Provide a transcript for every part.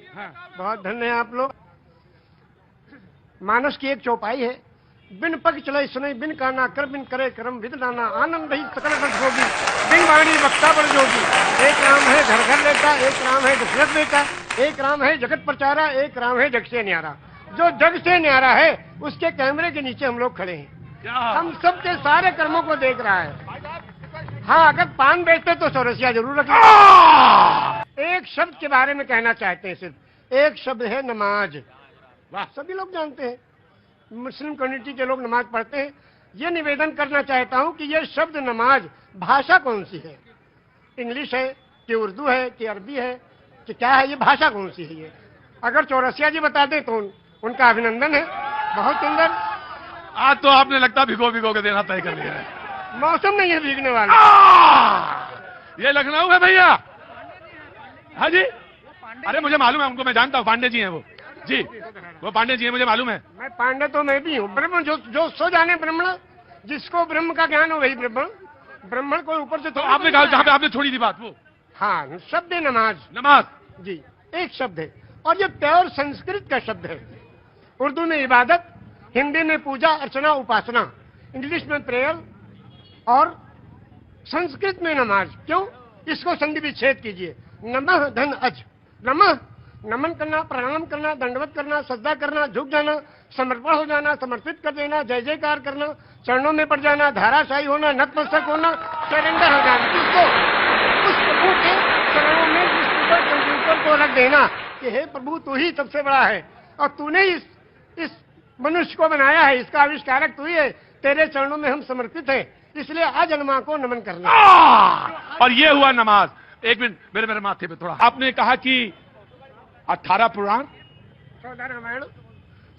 हाँ। बहुत धन्य है आप लोग। मानस की एक चौपाई है, बिन पग चले सुने बिन काना कर बिन करे करम विद नाना आनंद ही सकल बस जोगी बिन वाणी वक्ता बड़ जोगी। एक राम है घर घर लेता, एक राम है दशरथ बेटा, एक राम है जगत प्रचारा, एक राम है जग से न्यारा। जो जग से न्यारा है उसके कैमरे के नीचे हम लोग खड़े हैं, हम सबके सारे कर्मों को देख रहा है। हाँ, अगर पान बेचते तो चौरसिया जरूर रखें। एक शब्द के बारे में कहना चाहते हैं, सिर्फ एक शब्द है नमाज। वाह, सभी लोग जानते हैं, मुस्लिम कम्युनिटी के लोग नमाज पढ़ते हैं। ये निवेदन करना चाहता हूं कि ये शब्द नमाज भाषा कौन सी है, इंग्लिश है कि उर्दू है कि अरबी है कि क्या है, ये भाषा कौन सी है? ये अगर चौरसिया जी बता दें तो उनका अभिनंदन है। बहुत सुंदर। आज तो आपने लगता भिगो भिगो के देना तय कर लिया है। मौसम नहीं है भीगने वाला। ये लखनऊ है भैया। हाँ जी, अरे मुझे मालूम है उनको, मैं जानता हूँ, पांडे जी हैं वो जी, वो पांडे जी हैं, मुझे मालूम है। मैं पांडे तो मैं भी हूँ। ब्रह्म जो सो जाने ब्राह्मण, जिसको ब्रह्म का ज्ञान हो वही ब्रह्मण। ब्राह्मण को ऊपर से तो आपने कहा जहाँ पे आपने छोड़ी थी बात वो। हाँ, शब्द है नमाज। नमाज जी, एक शब्द है और ये प्योर संस्कृत का शब्द है। उर्दू में इबादत, हिंदी में पूजा अर्चना उपासना, इंग्लिश में प्रेयर और संस्कृत में नमाज। क्यों? इसको संधि विच्छेद कीजिए। नमः धन अज। नमः नमन करना, प्रणाम करना, दंडवत करना, सजदा करना, झुक जाना, समर्पण हो जाना, समर्पित कर देना, जय जयकार करना, चरणों में पड़ जाना, धाराशाही होना, नतमस्तक होना, सरेंडर हो जाना। इसको उस प्रभु के चरणों में इस कंप्यूटर को रख देना कि हे प्रभु तू ही सबसे बड़ा है और तूने इस मनुष्य को बनाया है, इसका आविष्कारक तू ही है, तेरे चरणों में हम समर्पित हैं, इसलिए अजन्मा को नमन करना। और ये हुआ नमाज। एक मिनट, मेरे माथे पे थोड़ा। आपने कहा कि 18 पुराण, 14 रामायण,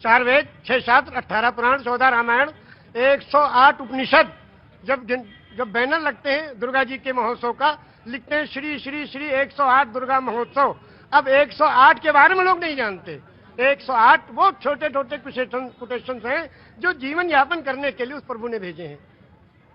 4 वेद, 6 शास्त्र, 18 पुराण, 14 रामायण, 108 उपनिषद। जब बैनर लगते हैं दुर्गा जी के महोत्सव का, लिखते हैं श्री श्री श्री 108 दुर्गा महोत्सव। अब 108 के बारे में लोग नहीं जानते। 108 वो छोटे छोटे कोटेशन हैं जो जीवन यापन करने के लिए उस प्रभु ने भेजे हैं।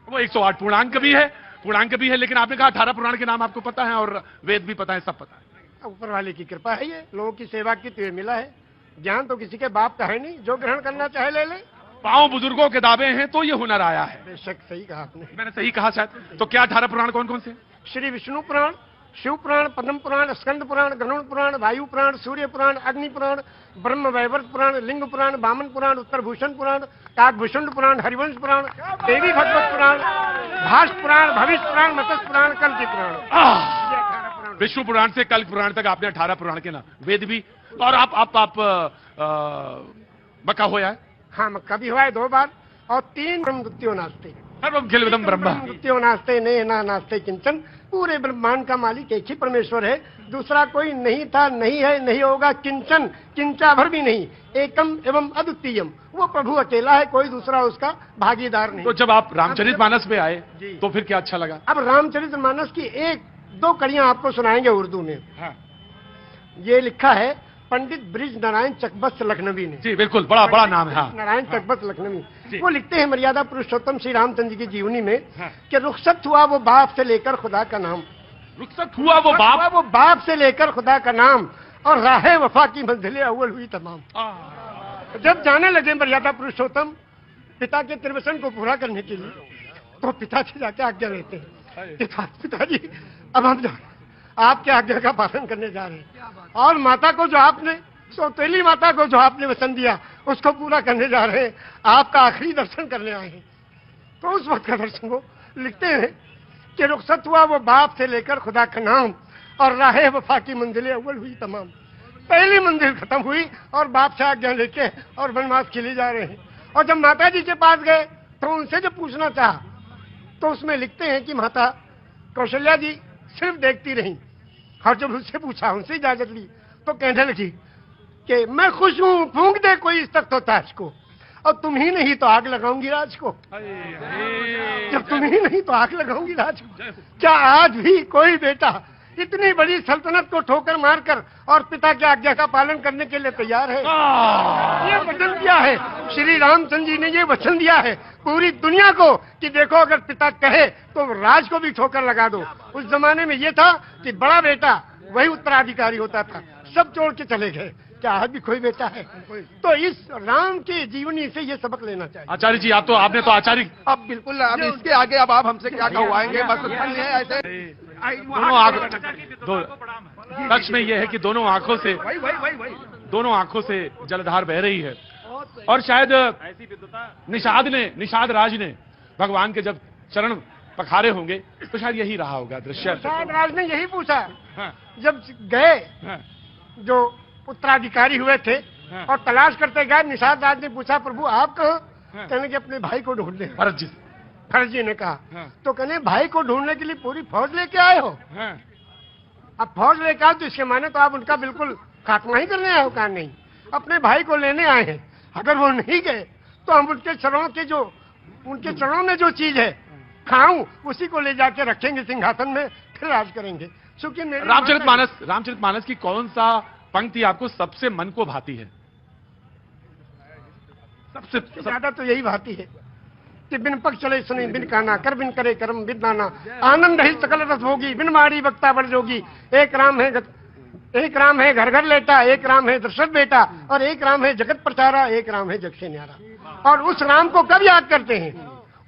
वो 108 पूर्णांक भी है, लेकिन आपने कहा 18 पुराण के नाम आपको पता है और वेद भी पता है, सब पता है। ऊपर वाले की कृपा है, ये लोगों की सेवा की तो मिला है। ज्ञान तो किसी के बाप का है नहीं, जो ग्रहण करना चाहे ले ले। पांव बुजुर्गों के दावे हैं तो ये हुनर आया है। बेशक सही कहा आपने। मैंने सही कहा शायद। तो क्या 18 पुराण कौन कौन से? श्री विष्णु पुराण, शिव पुराण, पद्म पुराण, स्कंद पुराण, गरुड़ पुराण, वायु पुराण, सूर्य पुराण, अग्नि पुराण, ब्रह्म वैवर्त पुराण, लिंग पुराण, वामन पुराण, उत्तर भूषण पुराण, काकभूषण पुराण, हरिवंश पुराण, देवी भगवत पुराण, भाष पुराण, भविष्य पुराण, मत्स्य पुराण, कल्कि पुराण। विष्णु पुराण से कल्कि पुराण तक आपने 18 पुराण के नाम, वेद भी। और आप मक्का होया है? हाँ, मक्का भी हुआ है 2 बार। और 3 ब्रह्मद्वितीयो नास्ते, खिलविदम ब्रह्म द्वितीयो नास्ते ने ना नास्ते किंचन। पूरे ब्रह्मांड का मालिक एक ही परमेश्वर है, दूसरा कोई नहीं था, नहीं है, नहीं होगा, किंचन, किंचा भर भी नहीं। एकम एवं अद्वितीयम, वो प्रभु अकेला है, कोई दूसरा उसका भागीदार नहीं। तो जब आप रामचरितमानस पे आए तो फिर क्या अच्छा लगा? अब रामचरितमानस की 1-2 कड़ियां आपको सुनाएंगे उर्दू में। हाँ। ये लिखा है पंडित ब्रिज नारायण चकबस्त लखनवी ने। जी बिल्कुल, बड़ा नाम है। हाँ। नारायण चकबस्त लखनवी, वो लिखते हैं मर्यादा पुरुषोत्तम श्री रामचंद्र जी की जीवनी में। हाँ। कि रुखसत हुआ वो बाप से लेकर खुदा का नाम। रुखसत हुआ वो बाप से लेकर खुदा का नाम, और राहे वफा की मंजिलें अव्वल हुई तमाम। जब जाने लगे मर्यादा पुरुषोत्तम पिता के त्रिवचन को पूरा करने के लिए, तो पिता से जाके आज्ञा लेते हैं, पिताजी अब हम आपके आज्ञा का पालन करने जा रहे हैं, और माता को जो आपने, सौतेली माता को जो आपने वचन दिया उसको पूरा करने जा रहे हैं, आपका आखिरी दर्शन करने आए हैं। तो उस वक्त का दर्शन वो लिखते हैं कि रुखसत हुआ वो बाप से लेकर खुदा का नाम, और राहे वफा की मंजिलें अव्वल हुई तमाम। पहली मंजिल खत्म हुई और बाप से आज्ञा लेके और वनवास के लिए जा रहे हैं। और जब माता जी के पास गए तो उनसे जब पूछना चाहा तो उसमें लिखते हैं कि माता कौशल्या जी सिर्फ देखती रही, और जब उससे पूछा, उनसे इजाजत ली, तो कहने लगी कि मैं खुश हूं, फूंक दे कोई इस तक तो ताज को, और तुम ही नहीं तो आग लगाऊंगी राज को। जब तुम ही नहीं तो आग लगाऊंगी राज को। क्या आज भी कोई बेटा इतनी बड़ी सल्तनत को ठोकर मारकर और पिता की आज्ञा का पालन करने के लिए तैयार है? ये वचन दिया है श्री रामचंद्र जी ने, ये वचन दिया है पूरी दुनिया को कि देखो अगर पिता कहे तो राज को भी ठोकर लगा दो। उस जमाने में ये था कि बड़ा बेटा वही उत्तराधिकारी होता था, सब छोड़ के चले गए। क्या आज भी कोई बेटा है? तो इस राम की जीवनी से ये सबक लेना चाहिए। आचार्य जी आपने तो आचार्य अब बिल्कुल, अब इसके आगे अब आप हमसे क्या कहवाएंगे? बस इतना ही है। ऐसे दोनों आंखों सच में यह है कि दोनों आंखों से जलधार बह रही है। और शायद निषाद राज ने भगवान के जब चरण पखारे होंगे तो शायद यही रहा होगा दृश्य। निषाद राज ने यही पूछा हाँ, जब गए, हाँ, जो उत्तराधिकारी हुए थे हाँ। और तलाश करते गए, निषाद राज ने पूछा प्रभु आप कहाँ? हाँ। कहने कि अपने भाई को ढूंढने। भरत जी। भरत जी ने कहा हाँ। तो कहने भाई को ढूंढने के लिए पूरी फौज लेके आए हो? हाँ, अब फौज लेकर आए तो इसके माने तो आप उनका बिल्कुल खात्मा ही करने आए हो? कहा नहीं, अपने भाई को लेने आए हैं। अगर वो नहीं गए तो हम उनके चरणों में जो चीज है खाऊं उसी को ले जाके रखेंगे सिंहासन में, फिर राज करेंगे। क्योंकि रामचरितमानस की कौन सा पंक्ति आपको सबसे मन को भाती है? सबसे ज्यादा तो यही भाती है कि बिन पग चले सुने बिन काना, कर बिन करे कर्म बिन दाना, आनंद ही सकल रस होगी, बिन मारी वक्ता बढ़ जोगी। एक राम है घर घर लेटा, एक राम है दशरथ बेटा, और एक राम है जगत प्रचारा, एक राम है जग से न्यारा। और उस राम को कब याद करते हैं?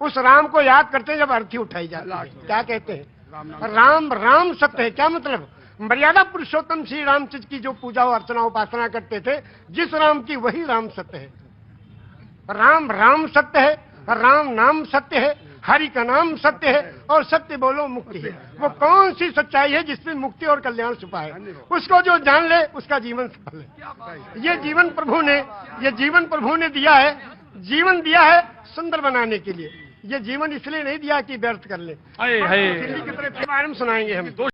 उस राम को याद करते हैं जब अर्थी उठाई जाती है। क्या कहते हैं? राम सत्य है। क्या मतलब? मर्यादा पुरुषोत्तम श्री रामचंद्र की जो पूजा अर्चना उपासना करते थे, जिस राम की वही राम सत्य है। राम सत्य है, राम नाम सत्य है, हरि का नाम सत्य है, और सत्य बोलो मुक्ति है। वो कौन सी सच्चाई है जिसमें मुक्ति और कल्याण छुपा है? उसको जो जान ले उसका जीवन सफल है। ये जीवन प्रभु ने दिया है, जीवन दिया है सुंदर बनाने के लिए। ये जीवन इसलिए नहीं दिया कि व्यर्थ कर ले। हाय दिल्ली की तरफ सुनाएंगे हम।